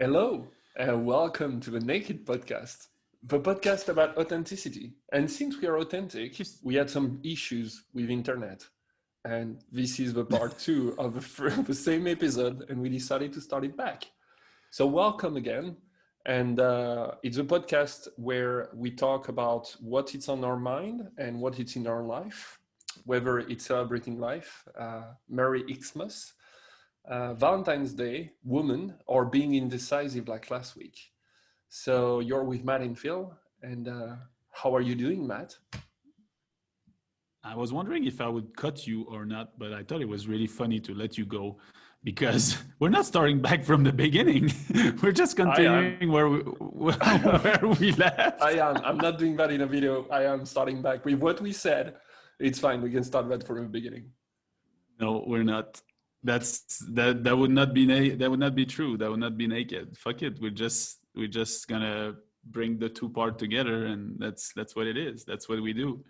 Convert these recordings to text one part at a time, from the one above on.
Hello, and welcome to the Naked Podcast, the podcast about authenticity. And since we are authentic, we had some issues with internet. And this is the part two of the same episode, and we decided to start it back. So welcome again. And it's a podcast where we talk about what is on our mind and what is in our life, whether it's celebrating life, Merry Xmas, Valentine's Day, woman, or being indecisive like last week. So you're with Matt and Phil, and how are you doing, Matt? I was wondering if I would cut you or not, but I thought it was really funny to let you go because we're not starting back from the beginning. We're just continuing where we left. I am. I'm not doing that in a video. I am starting back with what we said. It's fine. We can start that from the beginning. No, we're not. That would not be that would not be true. That would not be naked. Fuck it. We're just gonna bring the two part together, and that's what it is. That's what we do.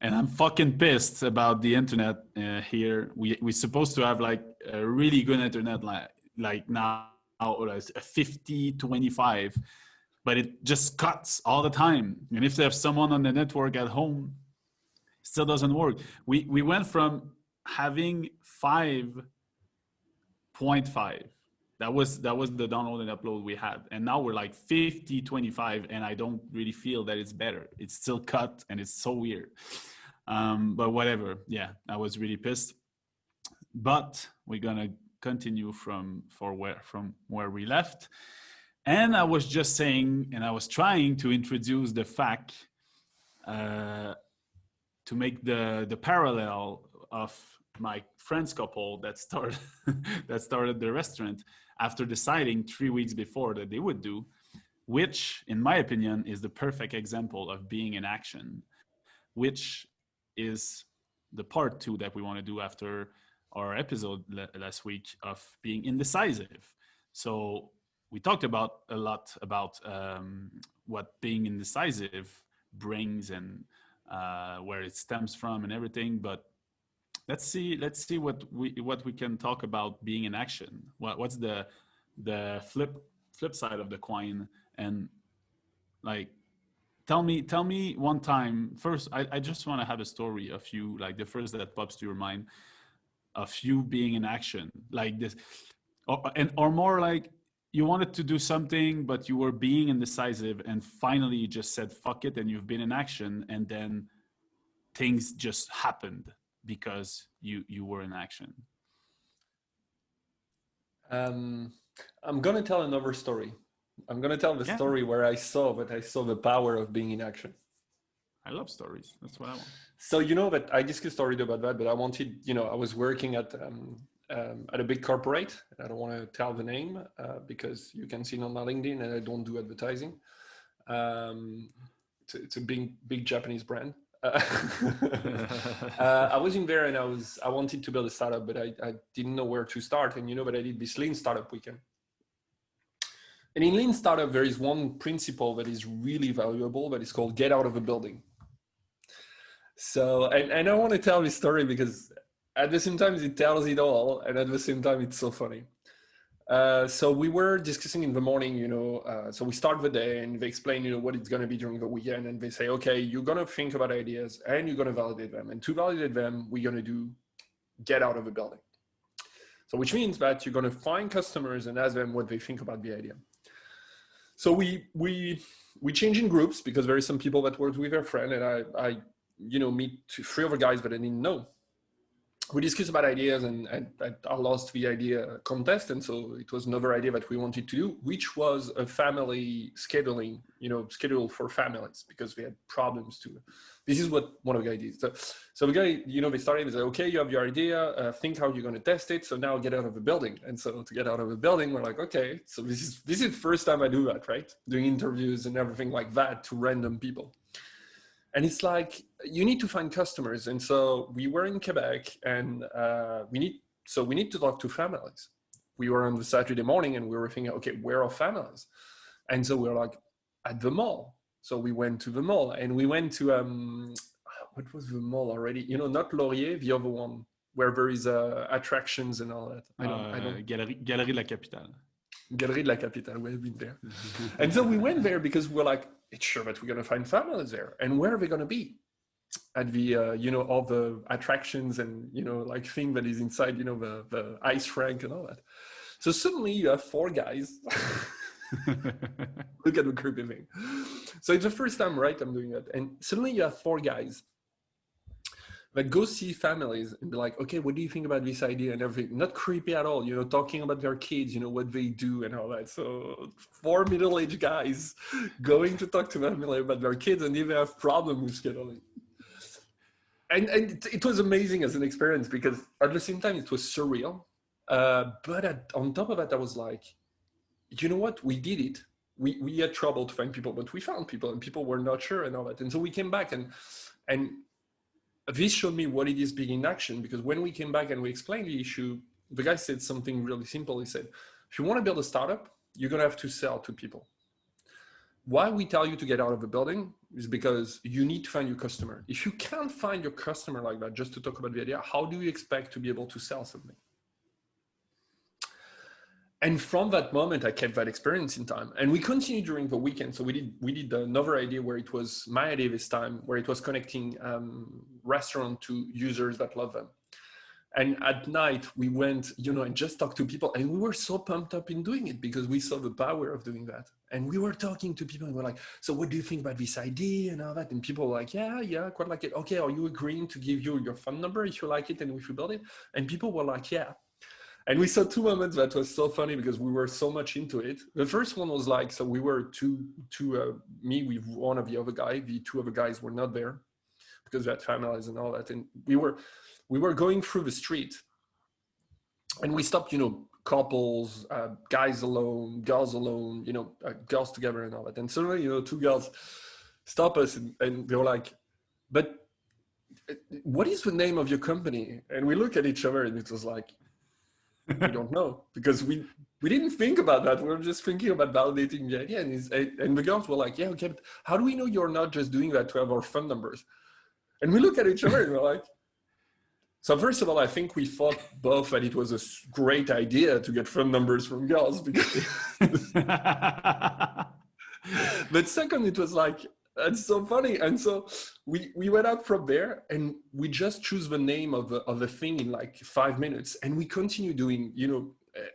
And I'm fucking pissed about the internet here. We're supposed to have like a really good internet like now, like 50-25, but it just cuts all the time. And if there's someone on the network at home, it still doesn't work. We went from having 5.5. That was the download and upload we had. And now we're like 50-25, and I don't really feel that it's better. It's still cut, and it's so weird. But whatever. Yeah, I was really pissed. But we're gonna continue from where we left. And I was just saying, and I was trying to introduce the fact to make the parallel of my friend's couple that started the restaurant after deciding 3 weeks before that they would do, which in my opinion is the perfect example of being in action, which is the part 2 that we want to do after our episode last week of being indecisive. So we talked a lot about what being indecisive brings and where it stems from and everything, but let's see what we can talk about being in action. What's the flip side of the coin? And like tell me one time first. I just want to have a story of you, like the first that pops to your mind of you being in action like this, or more like you wanted to do something but you were being indecisive and finally you just said fuck it and you've been in action, and then things just happened because you were in action. I'm gonna tell another story. I'm gonna tell the story where I saw the power of being in action. I love stories. That's what I want. So that I discussed already about that, but I wanted, I was working at a big corporate. I don't want to tell the name because you can see it on my LinkedIn, and I don't do advertising. It's a big Japanese brand. I was in there and I wanted to build a startup, but I didn't know where to start. And but I did this lean startup weekend. And in lean startup, there is one principle that is really valuable, that is called get out of a building. So, and I want to tell this story because at the same time it tells it all, and at the same time it's so funny. So we were discussing in the morning, so we start the day and they explain, what it's going to be during the weekend. And they say, okay, you're going to think about ideas and you're going to validate them. And to validate them, we're going to do get out of the building. So which means that you're going to find customers and ask them what they think about the idea. So we change in groups because there is some people that work with their friend, and I meet 3 other guys that I didn't know. We discussed about ideas, and I lost the idea contest. And so it was another idea that we wanted to do, which was a family scheduling, schedule for families, because we had problems too. This is what one of the guys did. So the guy, they started with, okay, you have your idea, think how you're going to test it. So now get out of the building. And so to get out of the building, we're like, okay, so this is the first time I do that, right? Doing interviews and everything like that to random people. And it's like, you need to find customers. And so we were in Quebec, and we need to talk to families. We were on the Saturday morning and we were thinking, okay, where are families? And so we were like, at the mall. So we went to the mall, and we went to, what was the mall already? Not Laurier, the other one, where there is attractions and all that. Galerie La Capitale. Galerie de la Capitale, we've been there. And so we went there because we're like, it's sure that we're going to find families there. And where are they going to be? At the, all the attractions and, like thing that is inside, the ice rink and all that. So suddenly you have 4 guys. Look at the creepy thing. So it's the first time, right, I'm doing that. And suddenly you have 4 guys that go see families and be like, okay, what do you think about this idea and everything? Not creepy at all, talking about their kids, what they do and all that. So 4 middle-aged guys going to talk to family about their kids, and if they have problems with scheduling. And it was amazing as an experience because at the same time, it was surreal. But on top of that, I was like, you know what? We did it. We had trouble to find people, but we found people, and people were not sure and all that. And so we came back, and this showed me what it is being in action, because when we came back and we explained the issue, the guy said something really simple. He said, if you want to build a startup, you're going to have to sell to people. Why we tell you to get out of the building is because you need to find your customer. If you can't find your customer like that, just to talk about the idea, how do you expect to be able to sell something? And from that moment, I kept that experience in time, and we continued during the weekend. So we did another idea where it was my idea this time, where it was connecting restaurant to users that love them. And at night we went, and just talked to people, and we were so pumped up in doing it because we saw the power of doing that. And we were talking to people and we're like, so what do you think about this idea and all that? And people were like, yeah, quite like it. Okay, are you agreeing to give you your phone number if you like it and if you build it? And people were like, yeah. And we saw 2 moments that was so funny because we were so much into it. The first one was like, so we were me with one of the other guy. The 2 other guys were not there because they had families and all that. And we were going through the street, and we stopped, couples, guys alone, girls alone, girls together and all that. And suddenly, 2 girls stop us and they were like, but what is the name of your company? And we look at each other and it was like, we don't know, because we didn't think about that. We were just thinking about validating the idea. And the girls were like, yeah, okay, but how do we know you're not just doing that to have our phone numbers? And we look at each other and we're like, so first of all, I think we thought both that it was a great idea to get phone numbers from girls, because but second, it was like, that's so funny. And so we went out from there and we just choose the name of the thing in like 5 minutes, and we continue doing,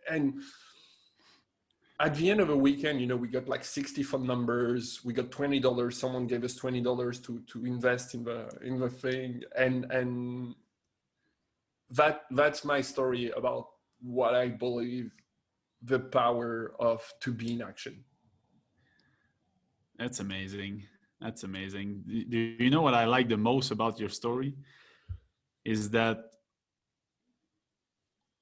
and at the end of the weekend, we got like 60 phone numbers. We got $20. Someone gave us $20 to invest in the thing. And that's my story about what I believe the power of to be in action. That's amazing. That's amazing. Do you know what I like the most about your story? Is that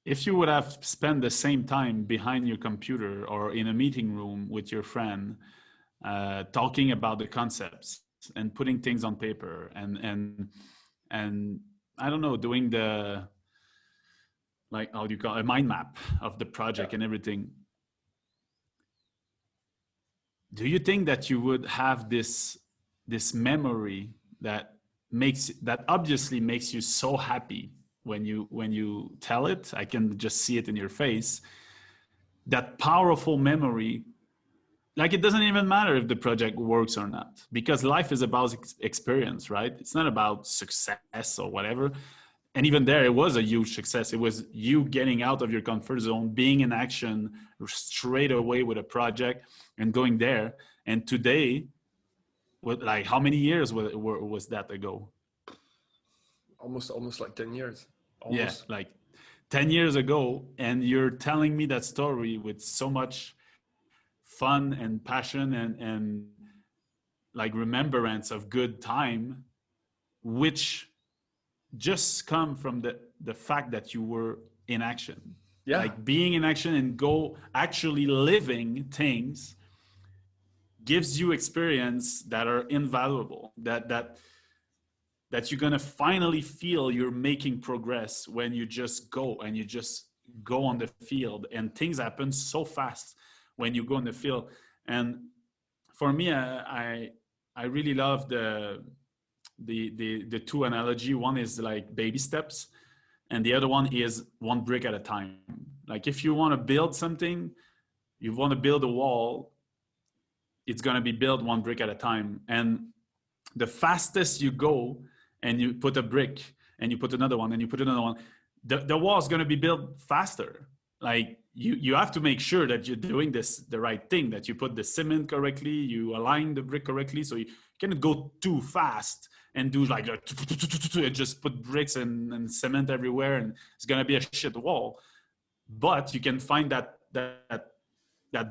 if you would have spent the same time behind your computer or in a meeting room with your friend, talking about the concepts and putting things on paper and I don't know, doing the, like, how do you call it, a mind map of the project and everything. Do you think that you would have this memory that obviously makes you so happy when you tell it? I can just see it in your face. That powerful memory, like, it doesn't even matter if the project works or not, because life is about experience, right? It's not about success or whatever. And even there, it was a huge success. It was you getting out of your comfort zone, being in action straight away with a project and going there. And today, like, how many years was that ago? Almost like 10 years. Almost. Yeah, like 10 years ago. And you're telling me that story with so much fun and passion and like remembrance of good time, which just come from the fact that you were in action. Yeah. Like, being in action and go actually living things gives you experience that are invaluable, that you're going to finally feel you're making progress when you just go and you just go on the field, and things happen so fast when you go on the field. And for me, I really love the 2 analogy. One is like baby steps, and the other one is 1 brick at a time. Like, if you want to build something, you want to build a wall, it's going to be built one brick at a time. And the fastest you go and you put a brick and you put another one and you put another one, the wall is going to be built faster. Like you have to make sure that you're doing the right thing, that you put the cement correctly, you align the brick correctly. So you cannot go too fast and do like and just put bricks and cement everywhere, and it's going to be a shit wall. But you can find that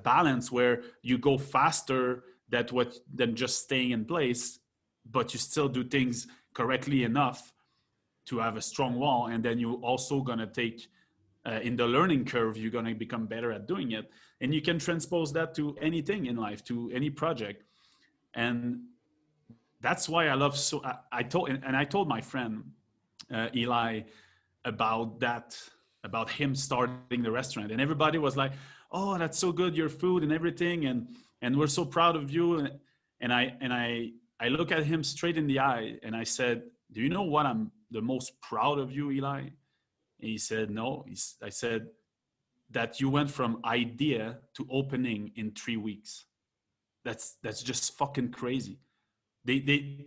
balance where you go faster than just staying in place, but you still do things correctly enough to have a strong wall. And then you also gonna take in the learning curve, you're gonna become better at doing it, and you can transpose that to anything in life, to any project. And that's why I love I told my friend Eli about that, about him starting the restaurant, and everybody was like, oh, that's so good, your food and everything, and we're so proud of you. And I look at him straight in the eye and I said, do you know what I'm the most proud of you, Eli? And he said, no. I said, that you went from idea to opening in 3 weeks. That's just fucking crazy. They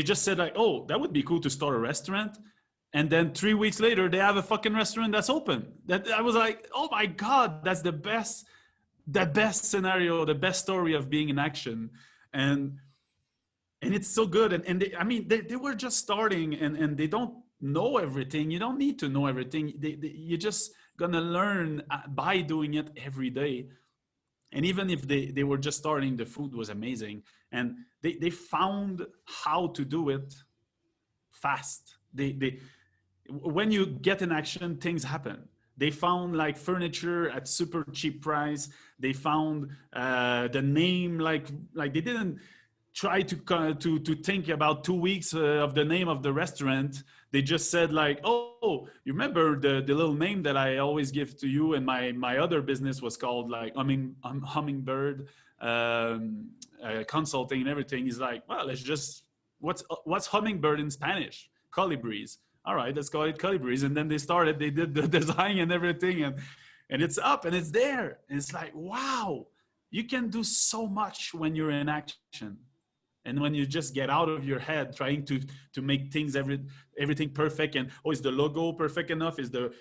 just said like, oh, that would be cool to start a restaurant. And then 3 weeks later, they have a fucking restaurant that's open. That I was like, oh my God, that's the best scenario, the best story of being in action. And it's so good. And they were just starting, and they don't know everything. You don't need to know everything. You're just gonna learn by doing it every day. And even if they were just starting, the food was amazing. And they found how to do it fast. When you get in action, things happen. They found like furniture at super cheap price. They found the name, like they didn't try to think about 2 weeks of the name of the restaurant. They just said like, oh, you remember the little name that I always give to you, and my other business was called like Hummingbird Consulting and everything. He's like, well, let's just, what's hummingbird in Spanish? Colibris. All right, let's call it Colibris. And then they did the design and everything, and it's up and it's there. And it's like, wow, you can do so much when you're in action. And when you just get out of your head trying to make things everything perfect, and oh, is the logo perfect enough? Is the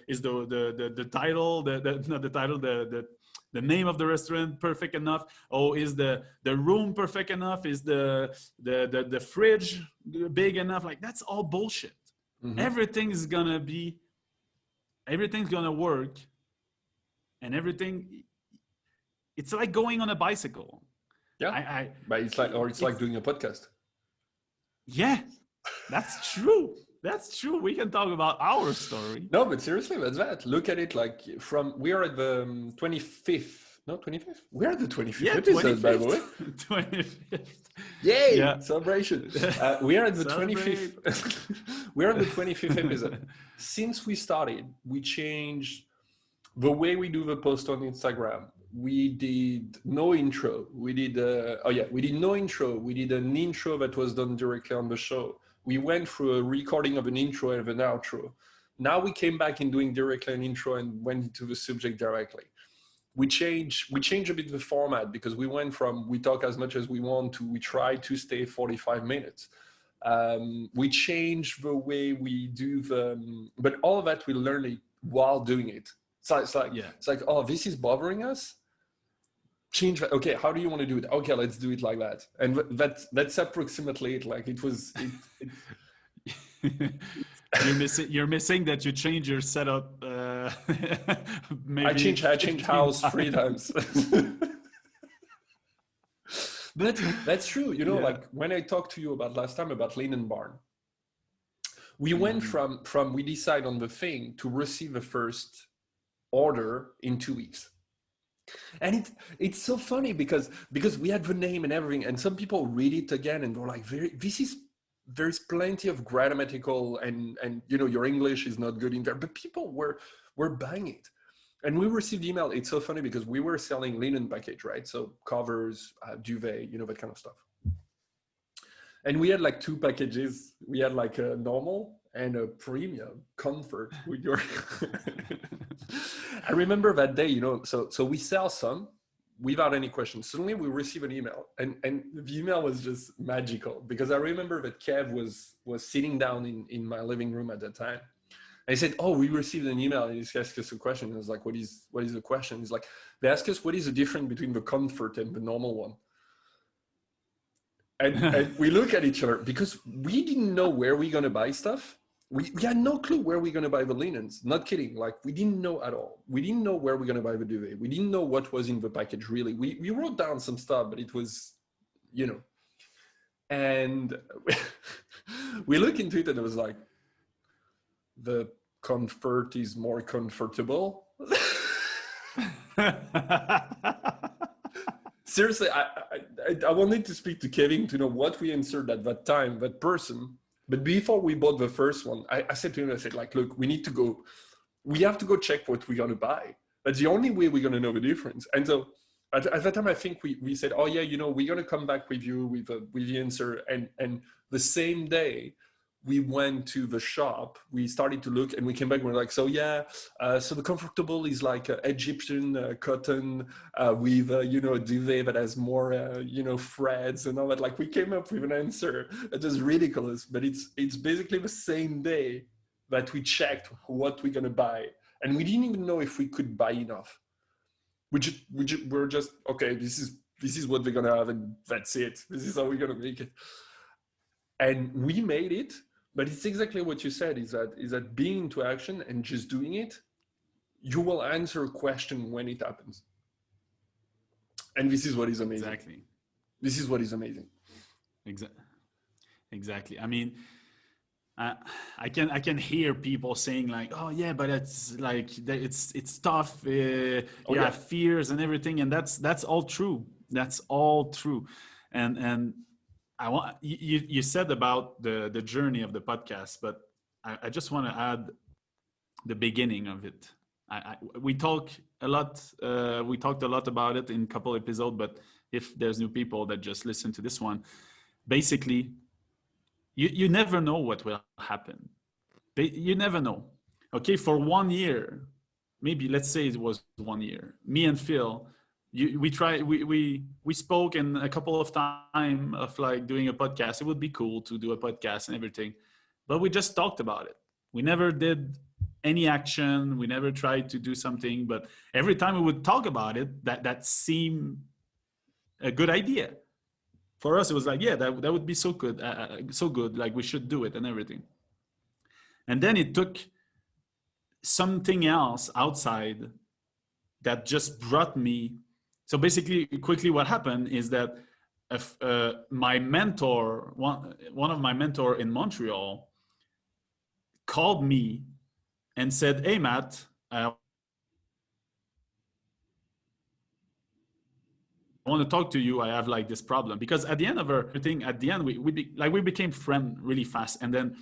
title, not the title, the name of the restaurant perfect enough? Oh, is the room perfect enough? Is the fridge big enough? Like, that's all bullshit. Mm-hmm. Everything's gonna work, and it's like going on a bicycle. Yeah, but it's like doing a podcast. Yeah, that's true. That's true. We can talk about our story. No, but seriously, that's that. Look at it like we are at the 25th. No, 25th? We're at the 25th episode, by the way. 25th. Yay! Yeah. Celebration. We are at the 25th. We're at the 25th episode. Since we started, we changed the way we do the post on Instagram. We did no intro. We did no intro. We did an intro that was done directly on the show. We went through a recording of an intro and an outro. Now we came back in doing directly an intro and went into the subject directly. We changed a bit the format, because we went from we talk as much as we want to we try to stay 45 minutes. We changed the way we do but all of that we learned it while doing it. So it's like, oh, this is bothering us. Change that. Okay, how do you want to do it? Okay, let's do it like that. And that's approximately it. Like it was. You're missing that you change your setup. Maybe I change house 3 times. But that's true. You know, like when I talked to you about last time about Linen Barn, we went from we decide on the thing to receive the first order in 2 weeks. And it's so funny because we had the name and everything, and some people read it again and they're like, there's plenty of grammatical and you know, your English is not good in there, but people were buying it. And we received email. It's so funny because we were selling linen package, right? So covers, duvet, you know, that kind of stuff. And we had like 2 packages. We had like a normal and a premium comfort with your I remember that day, so we sell some without any questions. Suddenly we receive an email, and the email was just magical, because I remember that Kev was sitting down in my living room at that time. I said, "Oh, we received an email and he asked us a question." I was like, what is the question? He's like, "They ask us what is the difference between the comfort and the normal one." And we look at each other, because we didn't know where we're going to buy stuff. We had no clue where we're going to buy the linens. Not kidding. Like, we didn't know at all. We didn't know where we're going to buy the duvet. We didn't know what was in the package, really. We wrote down some stuff, but it was, and we look into it and it was like, the comfort is more comfortable. Seriously, I wanted to speak to Kevin to know what we answered at that time, that person. But before we bought the first one, I said to him, I said, like, look, we have to go check what we're going to buy. That's the only way we're going to know the difference. And so at that time, I think we said, oh yeah, we're going to come back with you with the answer. And the same day, we went to the shop, we started to look, and we came back, and we're like, so yeah, so the comfortable is like Egyptian cotton with, a duvet that has more, threads and all that. Like, we came up with an answer that is ridiculous, but it's basically the same day that we checked what we're going to buy. And we didn't even know if we could buy enough. We're just, okay, this is what we're going to have, and that's it. This is how we're going to make it. And we made it. But it's exactly what you said, is that being into action and just doing it, you will answer a question when it happens. And this is what is amazing. Exactly. This is what is amazing. Exactly. I mean, I can hear people saying like, oh yeah, but it's like, it's tough. Have fears and everything. And that's all true. That's all true. And I want you said about the journey of the podcast, but I just want to add the beginning of it. We talked a lot about it in a couple episodes, but if there's new people that just listen to this one, basically, you never know what will happen. You never know. Okay, for 1 year, maybe let's say it was 1 year, me and Phil, we spoke in a couple of times of like doing a podcast. It would be cool to do a podcast and everything, but we just talked about it. We never did any action. We never tried to do something, but every time we would talk about it, that seemed a good idea. For us, it was like, yeah, that would be so good, like we should do it and everything. And then it took something else outside that just brought me. So basically, quickly, what happened is that my mentor, one of my mentor in Montreal, called me and said, "Hey, Matt, I want to talk to you. I have like this problem." Because at the end of everything, at the end, we became friends really fast. And then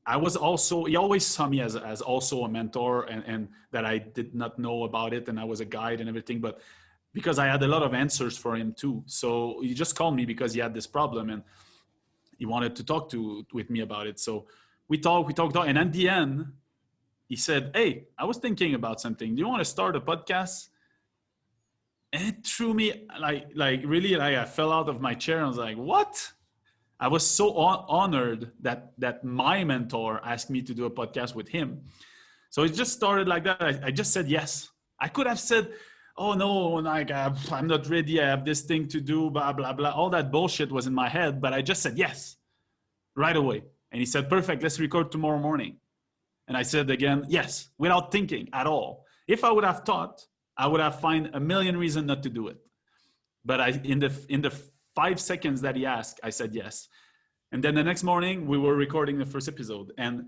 I was also, he always saw me as also a mentor, and that I did not know about it, and I was a guide and everything, but because I had a lot of answers for him too. So he just called me because he had this problem and he wanted to talk with me about it. So we talked, and at the end, he said, "Hey, I was thinking about something. Do you want to start a podcast?" And it threw me like really, like I fell out of my chair. I was like, "What?" I was so honored that my mentor asked me to do a podcast with him. So it just started like that. I just said yes. I could have said, "Oh no, like I'm not ready. I have this thing to do, blah, blah, blah." All that bullshit was in my head, but I just said yes right away. And he said, "Perfect, let's record tomorrow morning." And I said again, yes, without thinking at all. If I would have thought, I would have found a million reasons not to do it. But in the 5 seconds that he asked, I said yes. And then the next morning, we were recording the first episode. And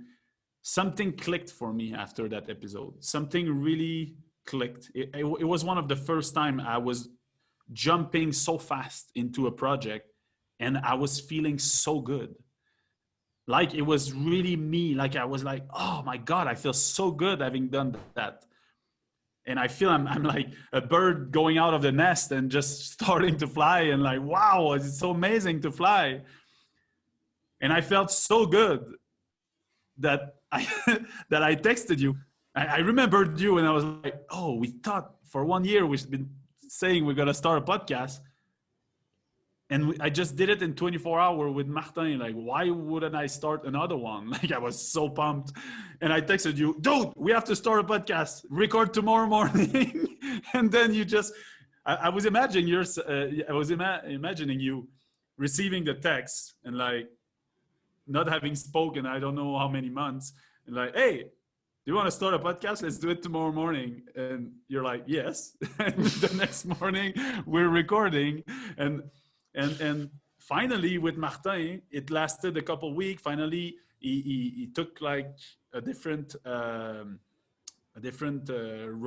something clicked for me after that episode. Something really clicked. It was one of the first time I was jumping so fast into a project, and I was feeling so good. Like it was really me. Like I was like, oh my God, I feel so good having done that. And I feel I'm like a bird going out of the nest and just starting to fly, and like, wow, it's so amazing to fly. And I felt so good. that I that I texted you. I remembered you, and I was like, "Oh, we thought for 1 year we've been saying we're gonna start a podcast, and I just did it in 24 hours with Martin. Like, why wouldn't I start another one? Like, I was so pumped, and I texted you, dude, we have to start a podcast. Record tomorrow morning, and then you just. I was imagining imagining you receiving the text and like not having spoken I don't know how many months, and like, hey, do you want to start a podcast? Let's do it tomorrow morning. And you're like, yes. And the next morning we're recording, and finally with Martin, it lasted a couple weeks. Finally, he took like a different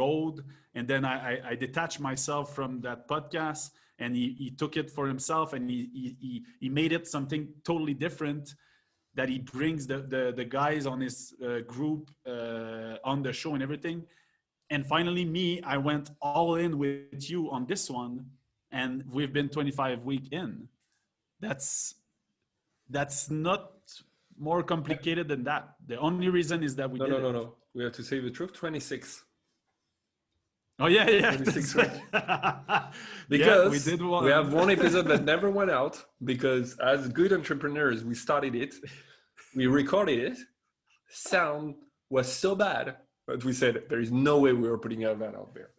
road, and then I detached myself from that podcast, and he took it for himself, and he made it something totally different, that he brings the guys on his group on the show and everything. And finally me, I went all in with you on this one, and we've been 25 weeks in. That's not more complicated than that. The only reason is that we did it. No. We have to say the truth. 26. Oh yeah. 26 weeks. Because we did one. We have one episode that never went out, because as good entrepreneurs, we started it, we recorded it, sound was so bad, but we said there is no way we were putting that out there.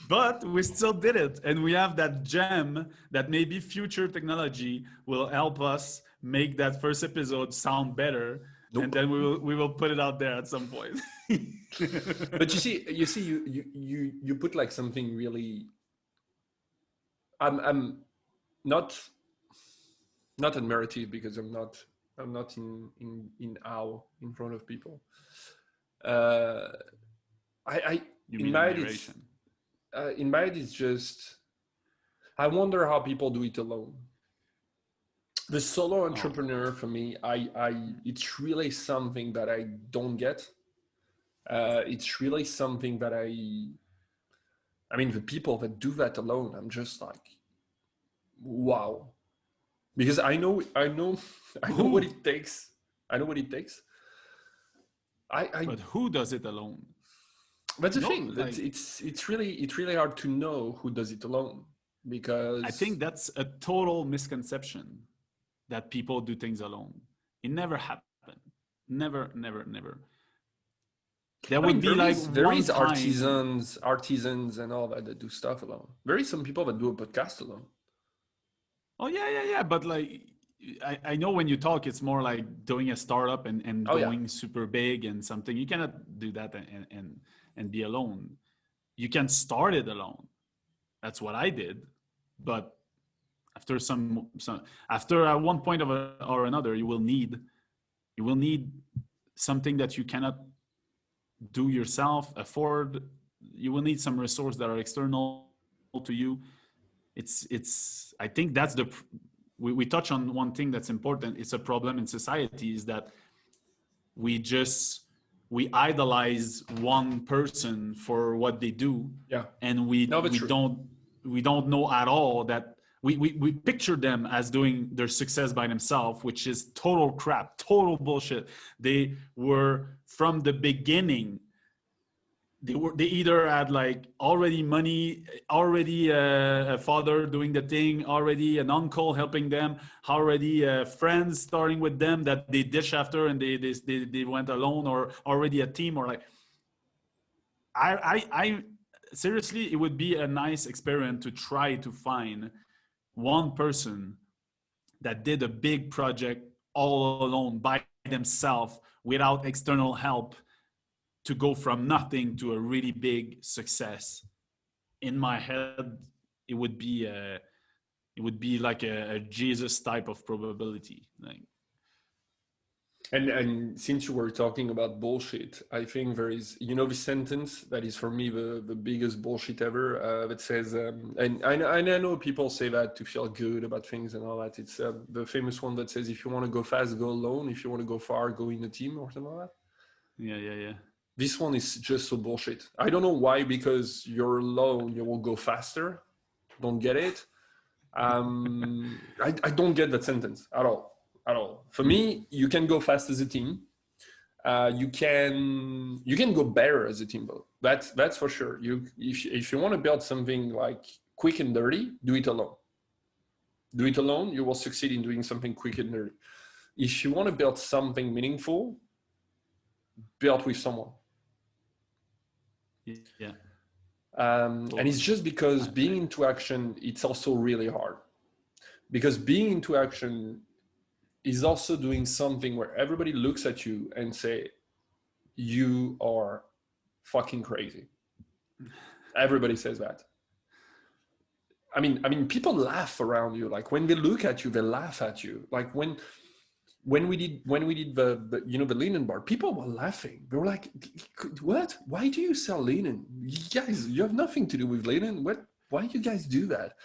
But we still did it, and we have that gem that maybe future technology will help us make that first episode sound better. Nope. And then we will put it out there at some point. But you put like something really. I'm not admirative, because I'm not in awe in front of people. In my head it's just, I wonder how people do it alone. The solo entrepreneur, for me, it's really something that I don't get. It's really something that I mean, the people that do that alone, I'm just like, wow. Because I know what it takes. I know what it takes. But who does it alone? That's the thing. Like, it's really hard to know who does it alone, because I think that's a total misconception, that people do things alone. It never happened. Never. There would be like there is artisans and all that do stuff alone. There is some people that do a podcast alone. Oh yeah. But like, I know when you talk, it's more like doing a startup and going super big and something. You cannot do that and be alone. You can start it alone. That's what I did. But after after at one point or another, you will need something that you cannot do yourself, afford. You will need some resource that are external to you. I think that's we touch on one thing that's important. It's a problem in society, is that we idolize one person for what they do. Yeah. And we don't know at all that we picture them as doing their success by themselves, which is total crap, total bullshit. They were from the beginning. They either had like already money, already a father doing the thing, already an uncle helping them, already friends starting with them that they dish after, and they went alone, or already a team, or like. I seriously, it would be a nice experiment to try to find one person that did a big project all alone by themselves without external help, to go from nothing to a really big success. In my head, it would be like a Jesus type of probability. Like, and since you were talking about bullshit, I think there is, the sentence that is for me the biggest bullshit ever, that says, and I know people say that to feel good about things and all that. It's the famous one that says, if you want to go fast, go alone. If you want to go far, go in a team, or something like that. Yeah. This one is just so bullshit. I don't know why, because you're alone, you will go faster. Don't get it. I don't get that sentence at all. at all. For me, you can go fast as a team. You can go better as a team, though. That's for sure. If you want to build something like quick and dirty, do it alone. Do it alone. You will succeed in doing something quick and dirty. If you want to build something meaningful, build with someone. Yeah. Totally. And it's just because being into action, it's also really hard. Because being into action is also doing something where everybody looks at you and say, you are fucking crazy. Everybody says that. I mean, people laugh around you. Like when they look at you, they laugh at you. Like when we did the the linen bar, people were laughing. They were like, "What? Why do you sell linen? You guys, you have nothing to do with linen. What? Why do you guys do that?"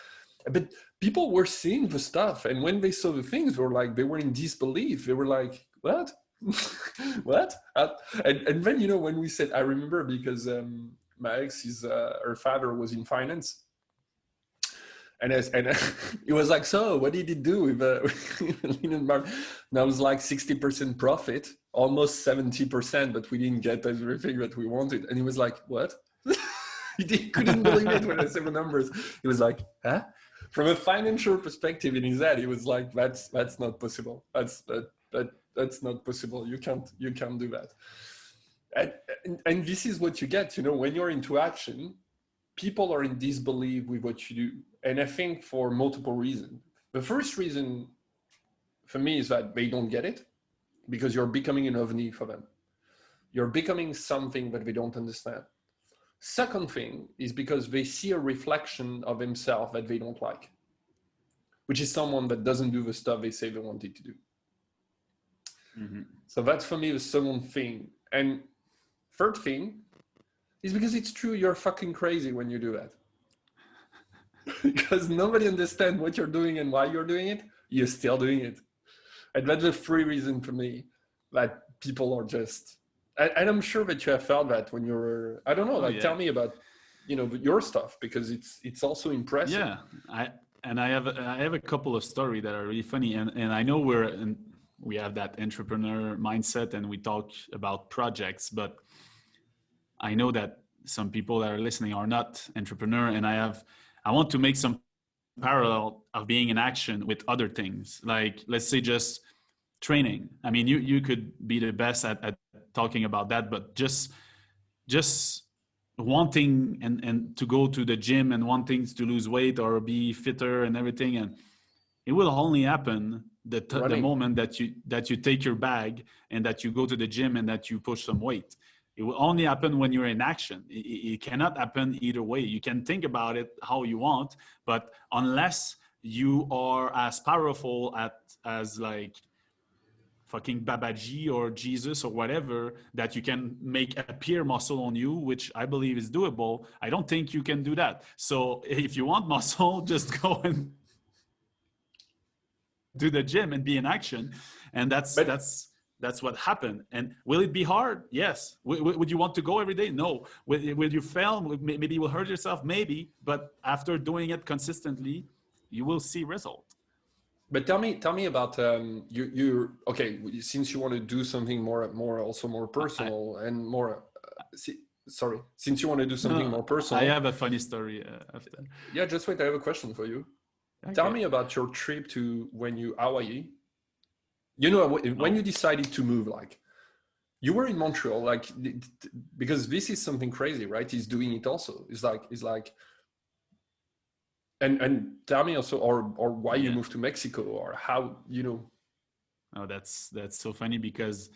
But people were seeing the stuff, and when they saw the things, they were like, they were in disbelief. They were like, "What? What?" And then when we said, I remember because my ex, her father was in finance. And it was like, so what did he do with linen bar? And I was like 60% profit, almost 70%, but we didn't get everything that we wanted. And he was like, what? He couldn't believe it when I said the numbers. He was like, huh? From a financial perspective in his head, he was like, that's not possible. That's not possible. You can't do that. And this is what you get, when you're into action, people are in disbelief with what you do. And I think for multiple reasons. The first reason for me is that they don't get it because you're becoming an ovni for them. You're becoming something that they don't understand. Second thing is because they see a reflection of themselves that they don't like, which is someone that doesn't do the stuff they say they wanted to do. Mm-hmm. So that's for me the second thing. And third thing is because it's true, you're fucking crazy when you do that. Because nobody understands what you're doing and why you're doing it, you're still doing it. And that's the free reason for me that people are just, and I'm sure that you have felt that when you were, I don't know, tell me about, your stuff, because it's also impressive. Yeah, I have a couple of stories that are really funny, and I know we have that entrepreneur mindset and we talk about projects, but I know that some people that are listening are not entrepreneur, and I want to make some parallel of being in action with other things. Like, let's say just training. I mean, you could be the best at talking about that, but just wanting and to go to the gym and wanting to lose weight or be fitter and everything. And it will only happen the moment that you take your bag and that you go to the gym and that you push some weight. It will only happen when you're in action. It cannot happen either way. You can think about it how you want, but unless you are as powerful as like fucking Babaji or Jesus or whatever, that you can make appear muscle on you, which I believe is doable, I don't think you can do that. So if you want muscle, just go and do the gym and be in action. And that's what happened. And will it be hard? Yes. Would you want to go every day? No. Will you fail? Maybe you will hurt yourself? Maybe. But after doing it consistently, you will see result. But tell me about you. Okay, since you want to do something more personal and more. Since you want to do something more personal. I have a funny story after. Yeah, just wait. I have a question for you. Okay. Tell me about your trip to Hawaii. When you decided to move, like you were in Montreal, like because this is something crazy, right? He's doing it also. It's like. And tell me also, or why you moved to Mexico, or how Oh, that's so funny, because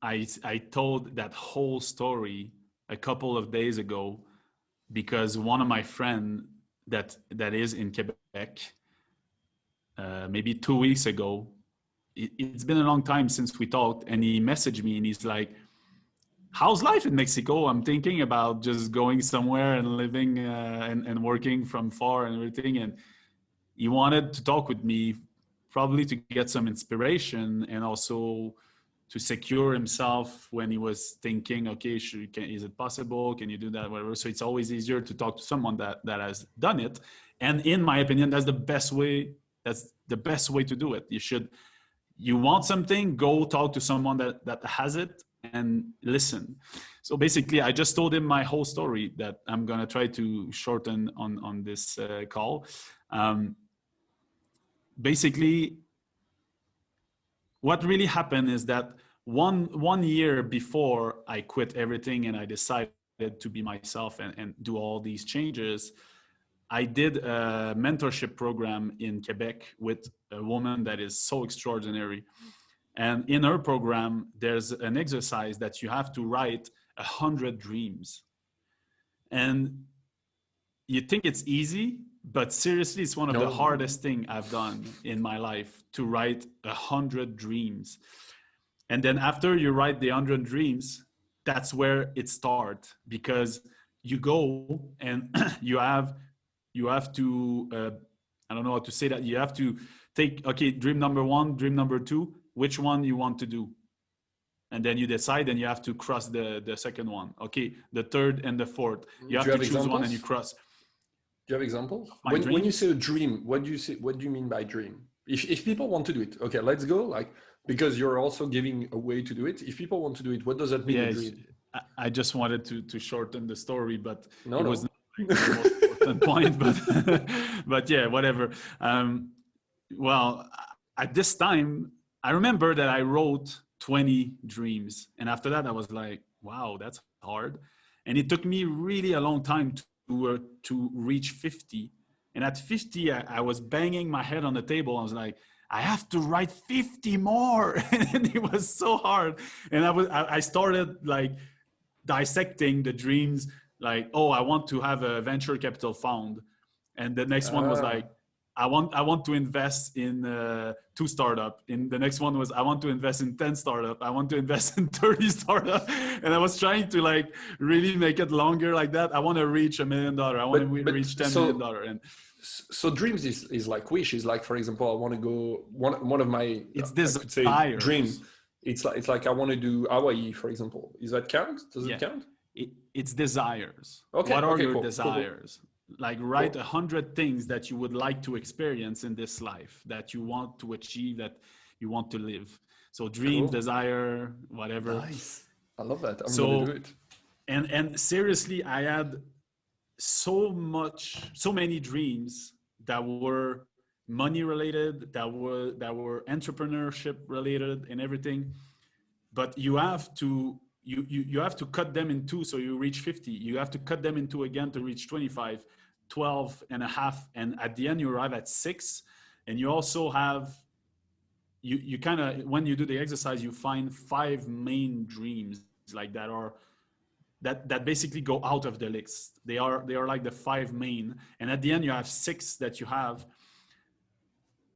I told that whole story a couple of days ago, because one of my friends that is in Quebec, maybe 2 weeks ago, it's been a long time since we talked, and he messaged me and he's like, how's life in Mexico? I'm thinking about just going somewhere and living and working from far and everything. And he wanted to talk with me, probably to get some inspiration and also to secure himself when he was thinking, okay, is it possible? Can you do that? Whatever. So it's always easier to talk to someone that has done it. And in my opinion, that's the best way to do it. You should you want something, go talk to someone that has it and listen. So basically, I just told him my whole story that I'm going to try to shorten on this call. Basically, what really happened is that one year before I quit everything and I decided to be myself and do all these changes, I did a mentorship program in Quebec with a woman that is so extraordinary. And in her program, there's an exercise that you have to write 100 dreams. And you think it's easy, but seriously, it's one of the No. hardest thing I've done in my life, to write 100 dreams. And then after you write the 100 dreams, that's where it starts, because you go and you have to I don't know how to say that. You have to take, okay, dream number 1, dream number 2, which one you want to do. And then you decide, and you have to cross the second one. Okay, the third and the fourth. You have to choose one and you cross. Do you have examples? When you say a dream, what do you mean by dream? If people want to do it, okay, let's go. Like, because you're also giving a way to do it. If people want to do it, what does that mean? Yeah, a dream? I just wanted to shorten the story, but no. was not like the most important point. But yeah, whatever. Well, at this time, I remember that I wrote 20 dreams, and after that, I was like, wow, that's hard. And it took me really a long time to reach 50. And at 50, I was banging my head on the table. I was like, I have to write 50 more. And it was so hard. And I started like dissecting the dreams, like, oh, I want to have a venture capital fund. And the next one was like, I want to invest in 2 startup. And the next one was, I want to invest in 10 startup. I want to invest in 30 startup. And I was trying to like really make it longer like that. I want to reach $1 million. I want to reach $10 million. And so dreams is like wishes. Like, for example, I want to go, one of my, it's this, I could say dream. It's like I want to do Hawaii, for example. Is that count? Does it count? It's desires. Okay. What are your cool, desires? Cool. Like write 100 things that you would like to experience in this life, that you want to achieve, that you want to live. So dream, desire, whatever. Nice. I love that. I'm gonna do it. And seriously, I had so many dreams that were money related, that were entrepreneurship related and everything. But you have to cut them in 2 so you reach 50. You have to cut them in 2 again to reach 25, 12 and a half. And at the end, you arrive at 6. And you also have, you kind of, when you do the exercise, you find 5 main dreams like that basically go out of the list. They are like the 5 main. And at the end, you have 6 that you have.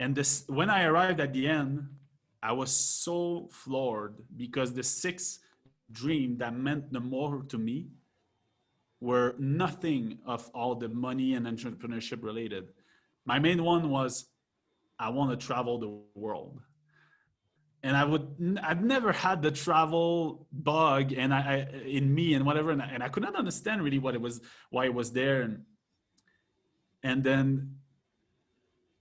And this, when I arrived at the end, I was so floored, because the 6 dream that meant the more to me were nothing of all the money and entrepreneurship related. My main one was, I want to travel the world. And I've never had the travel bug and I in me and whatever. And I could not understand really why it was there. And then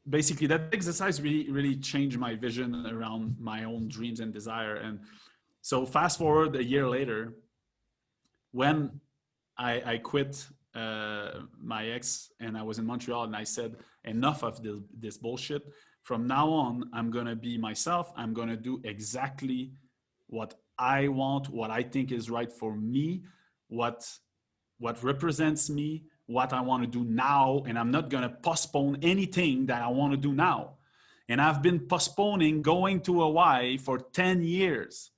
basically that exercise really changed my vision around my own dreams and desire. And so fast forward a year later, when I quit my ex and I was in Montreal, and I said, enough of this bullshit. From now on, I'm going to be myself. I'm going to do exactly what I want, what I think is right for me, what represents me, what I want to do now. And I'm not going to postpone anything that I want to do now. And I've been postponing going to Hawaii for 10 years.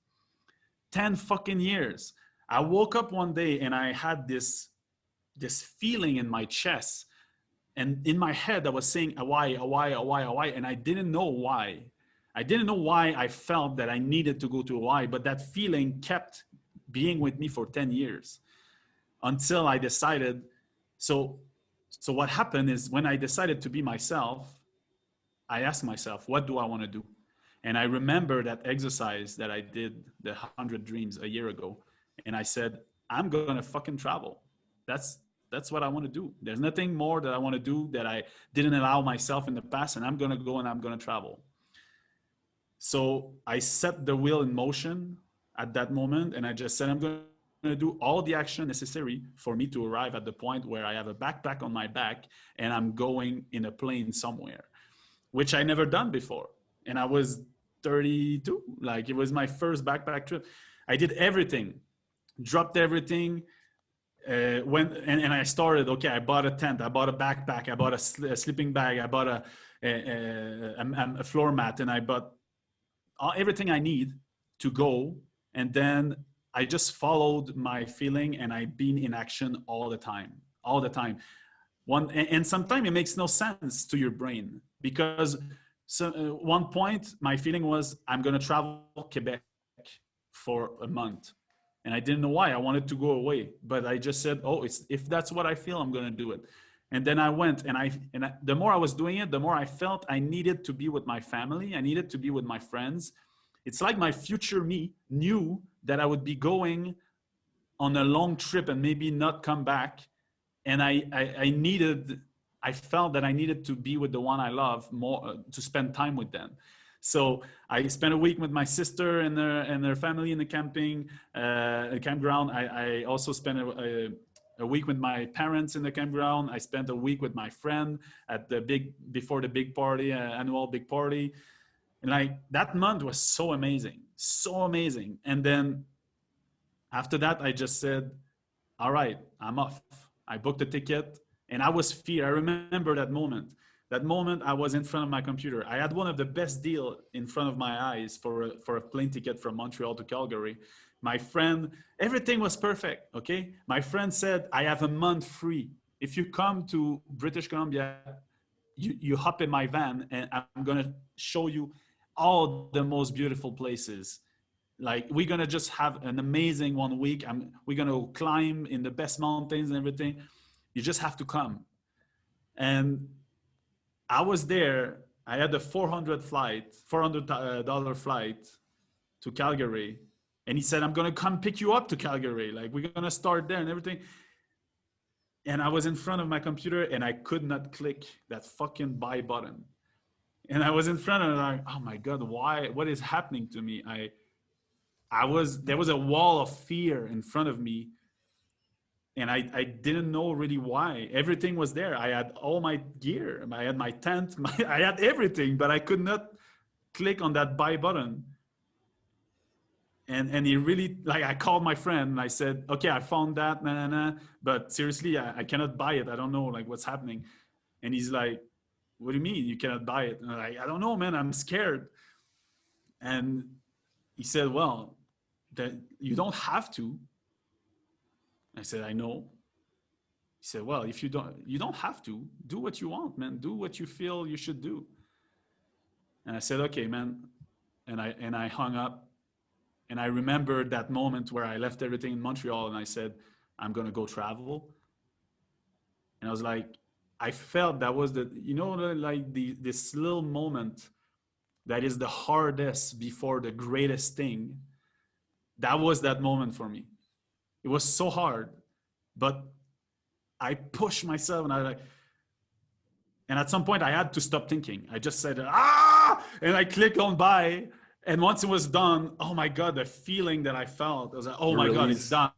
10 fucking years. I woke up one day and I had this feeling in my chest, and in my head I was saying Hawaii, Hawaii, Hawaii, Hawaii, and I didn't know why. I didn't know why I felt that I needed to go to Hawaii, but that feeling kept being with me for 10 years until I decided. So what happened is, when I decided to be myself, I asked myself, what do I want to do? And I remember that exercise that I did, the 100 dreams, a year ago. And I said, I'm going to fucking travel. That's what I want to do. There's nothing more that I want to do that I didn't allow myself in the past. And I'm going to go and I'm going to travel. So I set the wheel in motion at that moment, and I just said, I'm going to do all the action necessary for me to arrive at the point where I have a backpack on my back and I'm going in a plane somewhere, which I never done before. And I was 32, like it was my first backpack trip. I did everything, dropped everything, went and I started. Okay, I bought a tent, I bought a backpack, I bought a sleeping bag, I bought a floor mat, and I bought everything I need to go. And then I just followed my feeling, and I've been in action all the time, all the time. And sometimes it makes no sense to your brain, because one point my feeling was I'm going to travel Quebec for a month, and I didn't know why. I wanted to go away, but I just said, oh, if that's what I feel, I'm going to do it. And then I went, and the more I was doing it, the more I felt I needed to be with my family. I needed to be with my friends. It's like my future me knew that I would be going on a long trip and maybe not come back. And I felt that I needed to be with the one I love more, to spend time with them. So I spent a week with my sister and their family in the campground. I also spent a week with my parents in the campground. I spent a week with my friend at before the big party, annual big party. And like that month was so amazing, so amazing. And then after that, I just said, all right, I'm off. I booked a ticket, and I was fear. I remember that moment. That moment I was in front of my computer. I had one of the best deal in front of my eyes for a plane ticket from Montreal to Calgary. My friend, everything was perfect, okay? My friend said, I have a month free. If you come to British Columbia, you hop in my van, and I'm gonna show you all the most beautiful places. Like, we're gonna just have an amazing 1 week. We're gonna climb in the best mountains and everything. You just have to come. And I was there. I had a $400 flight to Calgary. And he said, I'm gonna come pick you up to Calgary. Like, we're gonna start there and everything. And I was in front of my computer, and I could not click that fucking buy button. And I was in front of it, like, oh my God, why? What is happening to me? There was a wall of fear in front of me, and I didn't know really why. Everything was there. I had all my gear. I had my tent. I had everything, but I could not click on that buy button. And he really, like, I called my friend and I said, okay, I found that, but seriously, I cannot buy it. I don't know, like, what's happening. And he's like, what do you mean you cannot buy it? And I'm like, I don't know, man, I'm scared. And he said, well, that you don't have to. I said, I know. He said, well, if you don't have to. Do what you want, man. Do what you feel you should do. And I said, okay, man. And I hung up. And I remember that moment where I left everything in Montreal and I said, I'm going to go travel. And I was like, I felt that was this little moment that is the hardest before the greatest thing. That was that moment for me. It was so hard, but I pushed myself, and at some point I had to stop thinking. I just said, and I clicked on buy. And once it was done, oh my God, the feeling that I felt, I was like, oh my God, it's done.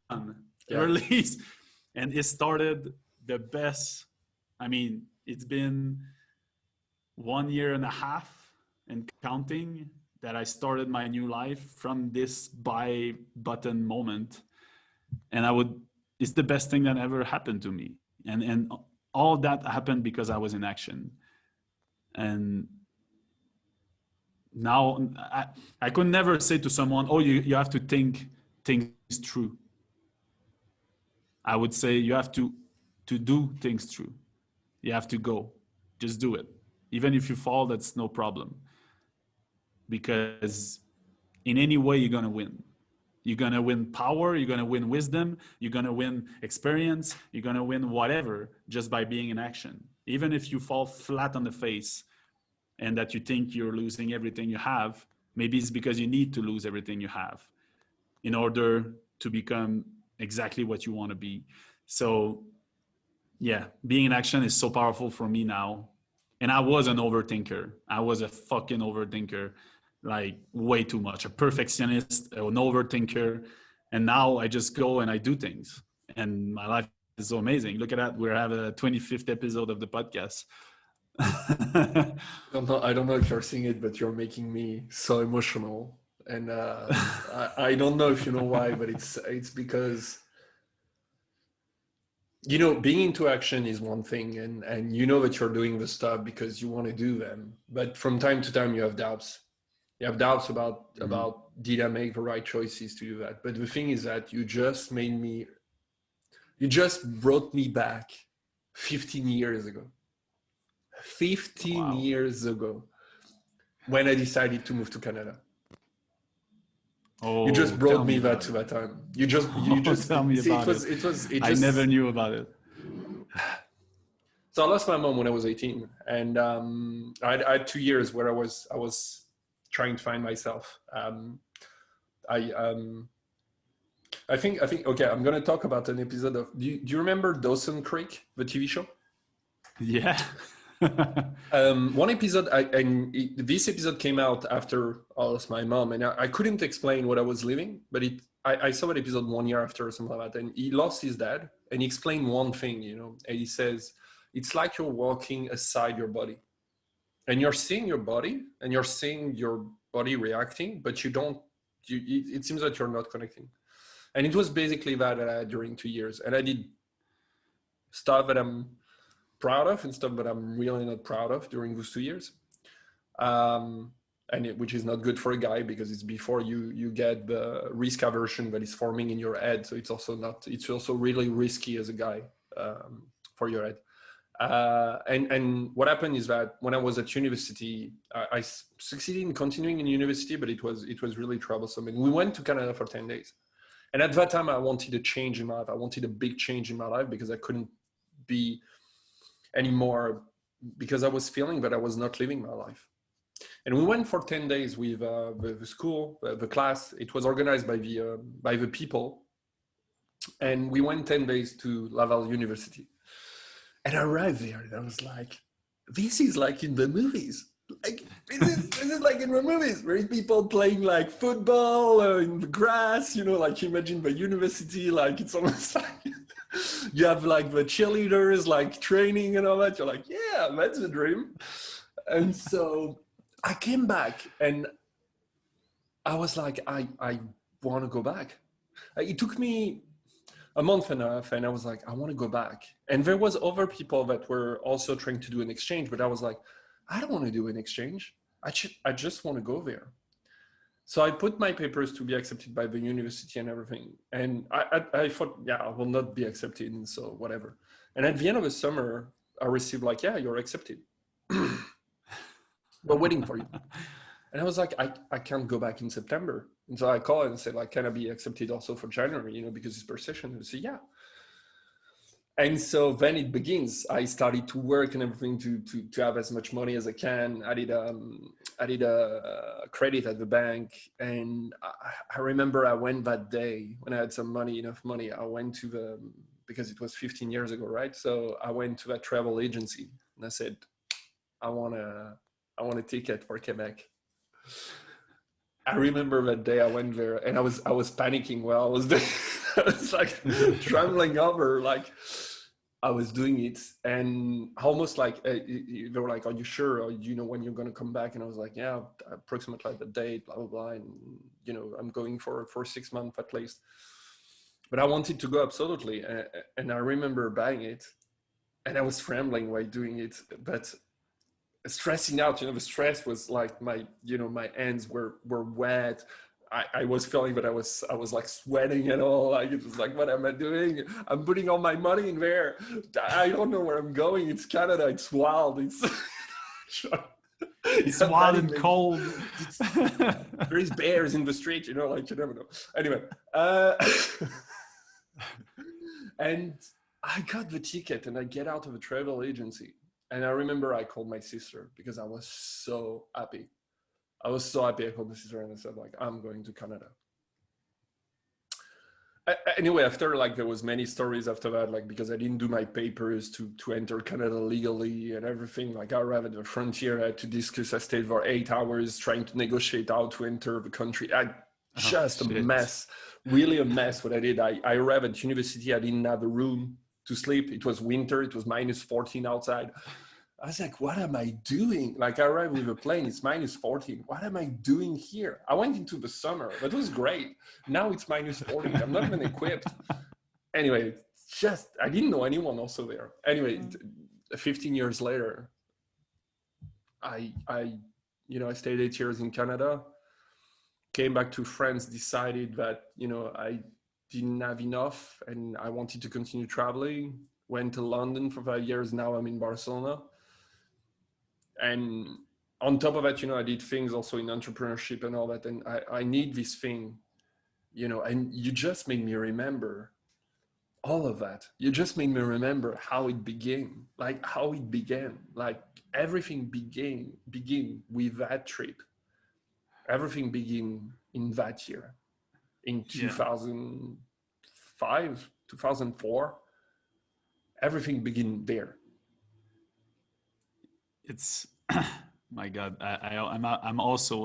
Yeah. Release. And it started the best. I mean, it's been 1.5 years and counting that I started my new life from this buy button moment. And it's the best thing that ever happened to me. And all that happened because I was in action. And now I could never say to someone, oh, you have to think things through. I would say you have to do things through. You have to go. Just do it. Even if you fall, that's no problem. Because in any way, you're going to win. You're going to win power. You're going to win wisdom. You're going to win experience. You're going to win whatever just by being in action. Even if you fall flat on the face and that you think you're losing everything you have, maybe it's because you need to lose everything you have in order to become exactly what you want to be. So yeah, being in action is so powerful for me now. And I was an overthinker. I was a fucking overthinker. like way too much, a perfectionist, an overthinker. And now I just go and I do things, and my life is so amazing. Look at that. We have a 25th episode of the podcast. I don't know if you're seeing it, but you're making me so emotional. And I don't know if you know why, but it's because, you know, being into action is one thing, and you know that you're doing the stuff because you want to do them. But from time to time, you have doubts. You have doubts about did I make the right choices to do that? But the thing is that you just brought me back 15 years ago. 15 Wow. years ago, when I decided to move to Canada. Oh, You just tell brought me me that about to it. that time. You just Tell me see, about it. it I never just. knew about it. So I lost my mom when I was 18, and I had 2 years where I was trying to find myself. I I think okay. I'm gonna talk about an episode of. Do you remember Dawson Creek, the TV show? Yeah. One episode, this episode came out after I lost my mom, and I couldn't explain what I was living, but I saw that episode 1 year after or something like that, and he lost his dad, and he explained one thing, you know, and he says, it's like you're walking aside your body, and you're seeing your body, and you're seeing your body reacting, but it seems that you're not connecting. And it was basically that I had during 2 years, and I did stuff that I'm proud of and stuff that I'm really not proud of during those 2 years. Which is not good for a guy because it's before you get the risk aversion that is forming in your head. So it's also really risky as a guy for your head. And what happened is that when I was at university, I succeeded in continuing in university, but it was really troublesome. And we went to Canada for 10 days. And at that time, I wanted a change in my life. I wanted a big change in my life because I couldn't be anymore, because I was feeling that I was not living my life. And we went for 10 days with the school, the class. It was organized by the people. And we went 10 days to Laval University. And I arrived there and I was like, this is like in the movies. Like, this is like in the movies, where people playing like football in the grass, you know, like imagine the university, like it's almost like you have like the cheerleaders like training and all that. You're like, yeah, that's a dream. And so I came back and I was like, I want to go back. It took me a month and a half and I was like, I want to go back. And there was other people that were also trying to do an exchange, but I was like, I don't want to do an exchange. I just want to go there. So I put my papers to be accepted by the university and everything. And I thought, yeah, I will not be accepted. And so whatever. And at the end of the summer, I received like, yeah, you're accepted. We're waiting for you. And I was like, I can't go back in September. And so I called and said, like, can I be accepted also for January, you know, because it's per session? And they said, yeah. And so then it begins. I started to work and everything to have as much money as I can. I did a credit at the bank. And I remember I went that day when I had some money, enough money. I went to because it was 15 years ago, right? So I went to that travel agency and I said, I want a ticket for Quebec. I remember that day I went there and I was panicking while I was there. I was like trembling over, like I was doing it, and almost like they were like, "Are you sure? Or do you know when you're going to come back?" And I was like, "Yeah, approximately the date, blah blah blah." And you know, I'm going for 6 months at least. But I wanted to go absolutely, and I remember buying it, and I was trembling while doing it, but stressing out, you know, the stress was like my hands were wet. I was feeling that I was like sweating and all, like it was like, what am I doing? I'm putting all my money in there. I don't know where I'm going. It's Canada. It's wild. It's it's wild and cold. There is bears in the street, you know, like you never know. Anyway, and I got the ticket and I get out of a travel agency. And I remember I called my sister because I was so happy. I was so happy. I called my sister and I said, like, I'm going to Canada. Anyway, after like there was many stories after that, like because I didn't do my papers to enter Canada legally and everything. Like I arrived at the frontier, I had to discuss. I stayed for 8 hours trying to negotiate how to enter the country. Oh Just a shit. mess, really a mess. What I did, I arrived at university. I didn't have a room to sleep. It was winter. It was -14 outside. I was like, what am I doing? Like I arrived with a plane, it's -14. What am I doing here? I went into the summer, that was great. Now it's -40. I'm not even equipped. Anyway, just, I didn't know anyone also there. Anyway, 15 years later, I I stayed 8 years in Canada, came back to France, decided that, I didn't have enough and I wanted to continue traveling. Went to London for 5 years. Now I'm in Barcelona. And on top of that, I did things also in entrepreneurship and all that. And I need this thing, and you just made me remember all of that. You just made me remember how it began, like everything begin with that trip. Everything began in that year, in Yeah. 2005, 2004. Everything began there. It's my God. I'm also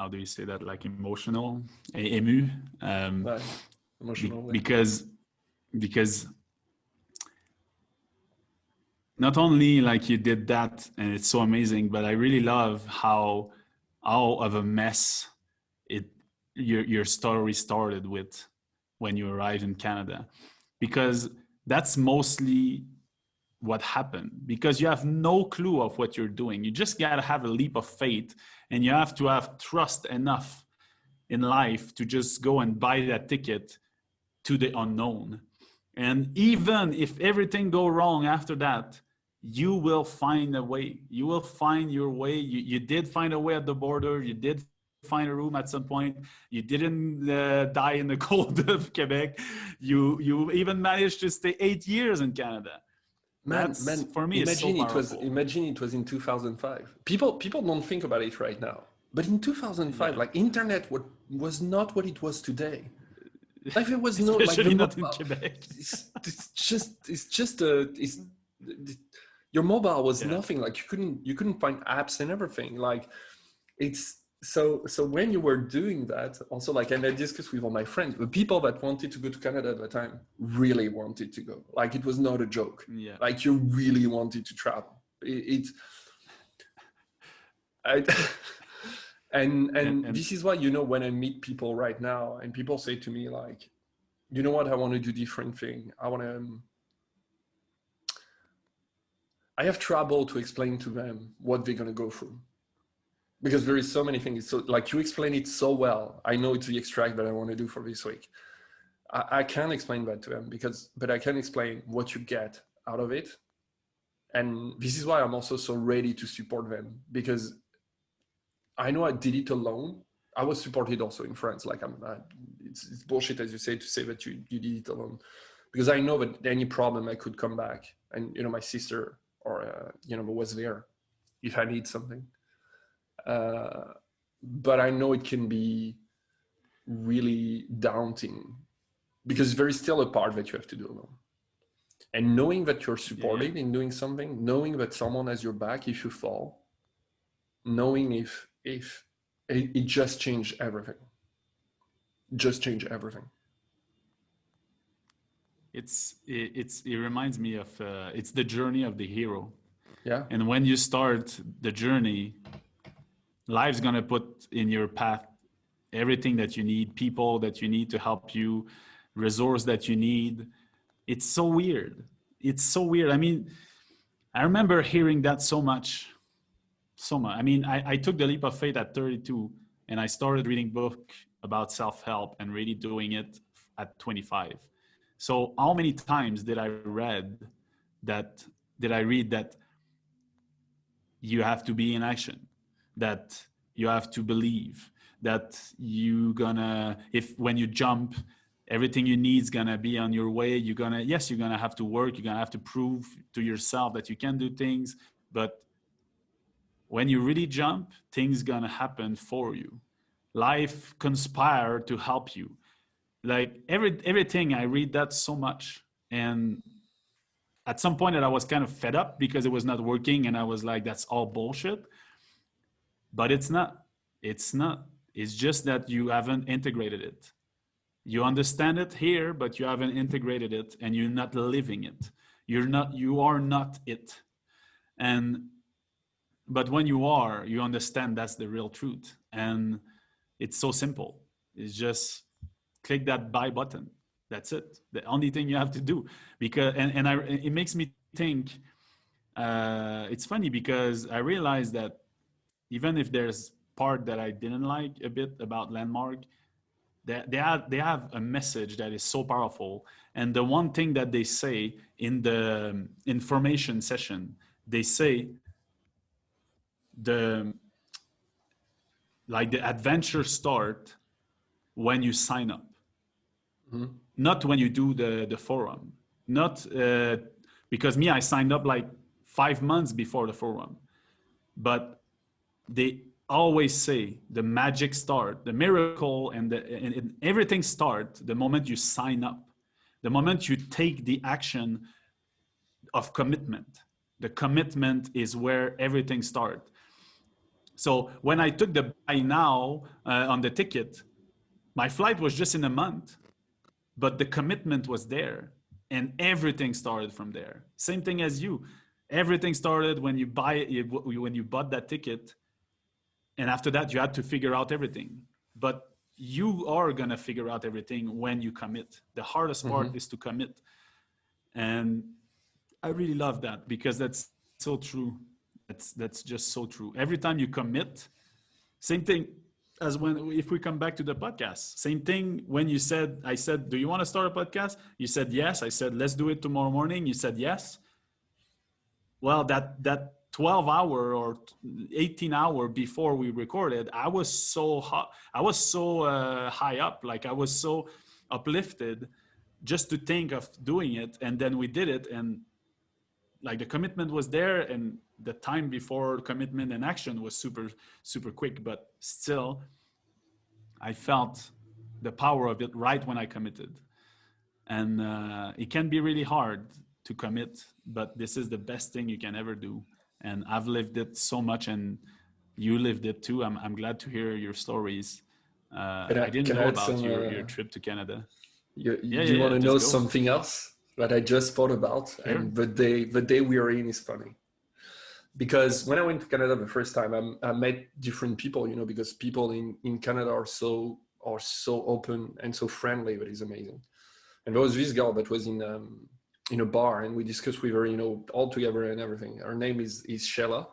how do you say that? Like emotional, ému, Right. Emotional. because not only like you did that and it's so amazing, but I really love how of a mess your story started with when you arrived in Canada, because that's mostly what happened, because you have no clue of what you're doing. You just got to have a leap of faith, and you have to have trust enough in life to just go and buy that ticket to the unknown. And even if everything go wrong after that, you will find a way. You will find your way. You did find a way at the border. You did find a room at some point. You didn't die in the cold of Quebec. You even managed to stay 8 years in Canada. That's, Man, for me, is so powerful. imagine it was in 2005. People don't think about it right now. But in 2005, Yeah. like internet was not what it was today. Like there was no like the Especially not in mobile. Quebec. It's your mobile was Yeah. nothing. Like you couldn't find apps and everything. Like it's so when you were doing that also, like, and I discussed with all my friends, the people that wanted to go to Canada at the time really wanted to go. Like it was not a joke. Yeah. Like you really wanted to travel. I, and this is why, when I meet people right now and people say to me like, you know what, I want to do different thing. I have trouble to explain to them what they're going to go through, because there is so many things. So like you explain it so well. I know it's the extract that I want to do for this week. I can't explain that to them but I can explain what you get out of it. And this is why I'm also so ready to support them, because I know I did it alone. I was supported also in France. Like it's bullshit, as you say, to say that you did it alone, because I know that any problem I could come back, and my sister or was there if I need something. But I know it can be really daunting, because there is still a part that you have to do alone. And knowing that you're supported in doing something, knowing that someone has your back if you fall, knowing if it just changed everything. Just change everything. It reminds me of it's the journey of the hero. Yeah. And when you start the journey, life's gonna put in your path everything that you need, people that you need to help you, resource that you need. It's so weird. It's so weird. I mean, I remember hearing that so much. I mean, I took the leap of faith at 32, and I started reading book about self-help and really doing it at 25. So how many times did I read that you have to be in action, that you have to believe, that you gonna, if when you jump, everything you need is gonna be on your way. You're gonna have to work, you're gonna have to prove to yourself that you can do things, but when you really jump, things gonna happen for you. life conspire to help you. Like everything, I read that so much. And at some point that I was kind of fed up because it was not working. And I was like, that's all bullshit. But it's not. It's not. It's just that you haven't integrated it. You understand it here, but you haven't integrated it and you're not living it. You are not it. And but when you are, you understand that's the real truth. And it's so simple. It's just click that buy button. That's it. The only thing you have to do. Because it makes me think, it's funny because I realized that even if there's part that I didn't like a bit about Landmark, they have a message that is so powerful. And the one thing that they say in the information session, they say the adventure start when you sign up, not when you do the forum. Not because I signed up like 5 months before the forum, but they always say the magic start, the miracle, and everything start the moment you sign up, the moment you take the action of commitment. The commitment is where everything starts. So when I took the buy now on the ticket, my flight was just in a month, but the commitment was there and everything started from there. Same thing as you. Everything started when you bought that ticket. And after that, you had to figure out everything. But you are going to figure out everything when you commit. The hardest part is to commit. And I really love that because that's so true. That's just so true. Every time you commit, same thing as if we come back to the podcast, same thing when I said, do you want to start a podcast? You said yes. I said, let's do it tomorrow morning. You said yes. Well, that 12 hour or 18 hour before we recorded, I was so hot. I was so high up. Like I was so uplifted just to think of doing it. And then we did it. And like the commitment was there and the time before commitment and action was super, super quick, but still I felt the power of it right when I committed. And it can be really hard to commit, but this is the best thing you can ever do. And I've lived it so much and you lived it too. I'm glad to hear your stories. I didn't know about your trip to Canada. You want to know something else that I just thought about? Sure. And the day we are in is funny. Because when I went to Canada the first time, I met different people, because people in Canada are so open and so friendly, that is amazing. And there was this girl that was in a bar, and we discussed with her, all together and everything. Her name is Sheila.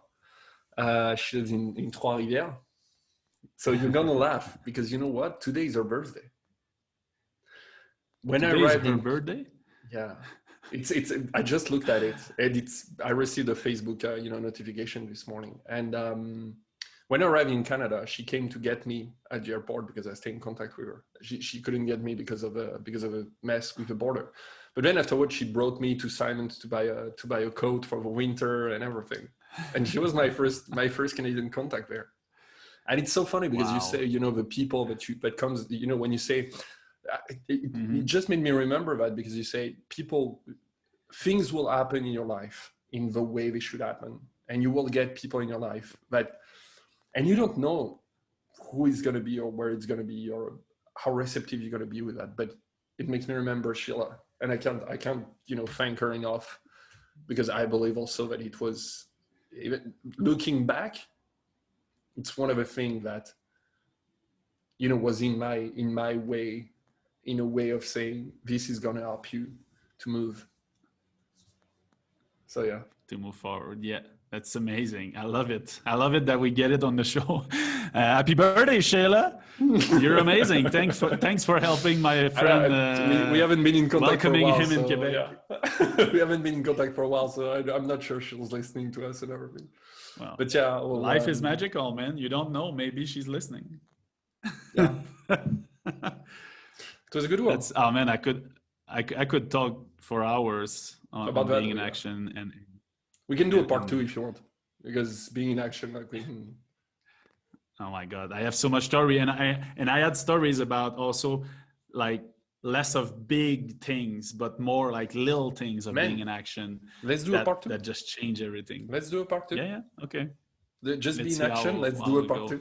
She lives in Trois-Rivières. So you're gonna laugh because you know what? Today is her birthday. When today I arrived is her birthday? Yeah. It's I just looked at it and I received a Facebook notification this morning, and when I arrived in Canada, she came to get me at the airport because I stayed in contact with her. She couldn't get me because of a mess with the border, but then afterwards she brought me to Simon's to buy a coat for the winter and everything, and she was my first Canadian contact there. And it's so funny because you say the people that comes when you say. It just made me remember that because you say things will happen in your life in the way they should happen, and you will get people in your life and you don't know who is going to be or where it's going to be or how receptive you're going to be with that. But it makes me remember Sheila, and I can't thank her enough, because I believe also that it was, even looking back, it's one of the things that was in my way. In a way of saying, this is going to help you to move. So yeah. To move forward. Yeah, that's amazing. I love it. I love it that we get it on the show. Happy birthday, Sheila. You're amazing. Thanks for helping my friend. We haven't been in contact welcoming for a while, him in Quebec. Yeah. We haven't been in contact for a while, so I'm not sure she was listening to us and everything. Well, but yeah. Well, life is magical, man. You don't know. Maybe she's listening. Yeah. It was a good one. Oh man, I could talk for hours about being in action, and we can do a part 2 if you want, because being in action, like we can. Oh my God, I have so much story, and I had stories about also like less of big things, but more like little things of being Man, in action let's do a that part two. that just change everything. Let's do a part two. Yeah, yeah, okay. Just be Let's in see action. Let's do how a we part go. two.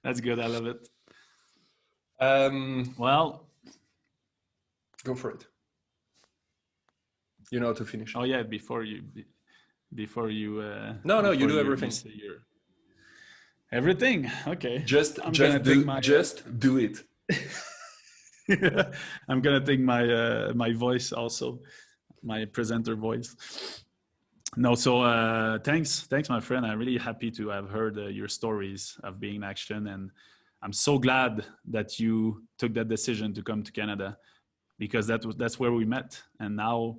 That's good. I love it. um, Well, go for it. You know how to finish. oh yeah, before you No, you before you do you everything. say your everything. Okay. Just I'm gonna take my do it. I'm gonna take my my voice also, my presenter voice. No, so thanks, my friend. I'm really happy to have heard your stories of being in action, and I'm so glad that you took that decision to come to Canada, because that's where we met, and now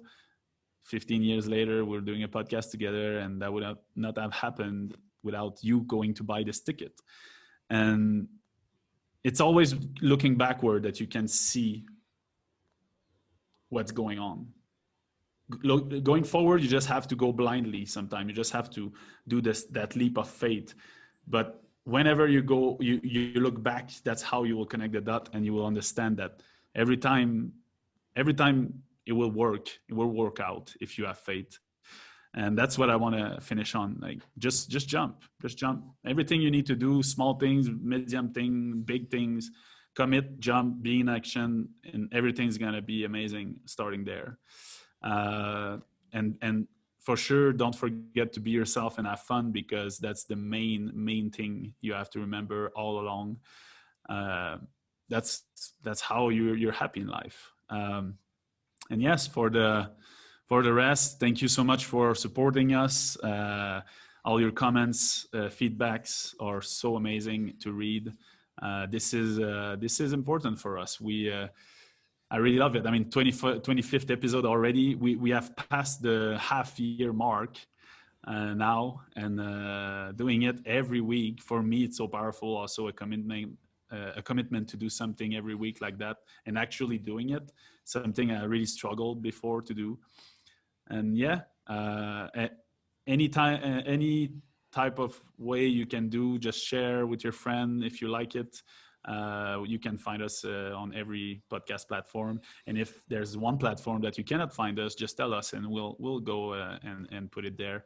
15 years later we're doing a podcast together, and that would not have happened without you going to buy this ticket. And it's always looking backward that you can see what's going on. Going forward, you just have to go blindly. Sometimes you just have to do that leap of faith. But whenever you go, you look back, that's how you will connect the dot, and you will understand that every time it will work out if you have faith. And that's what I want to finish on. Like just jump. Everything you need to do, small things, medium thing, big things, commit, jump, be in action, and everything's gonna be amazing starting there. And for sure, don't forget to be yourself and have fun, because that's the main thing you have to remember all along. That's how you're happy in life. And yes, for the rest, thank you so much for supporting us. All your comments, feedbacks are so amazing to read. This is important for us. I really love it. I mean, 25th episode already. We have passed the half-year mark now, and doing it every week, for me, it's so powerful. Also a commitment to do something every week like that, and actually doing it, something I really struggled before to do. And yeah, any type of way you can do, just share with your friend if you like it. You can find us on every podcast platform, and if there's one platform that you cannot find us, just tell us, and we'll go and put it there.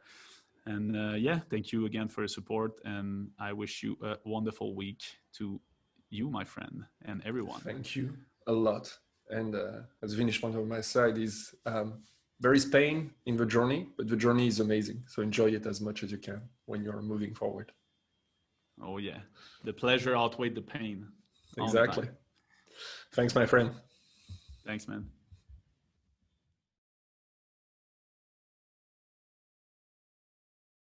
And yeah, thank you again for your support, and I wish you a wonderful week to you, my friend, and everyone. Thank you a lot. And as finish point on my side is there is pain in the journey, but the journey is amazing. So enjoy it as much as you can when you're moving forward. Oh yeah, the pleasure outweighed the pain. Exactly. Thanks, my friend. Thanks, man.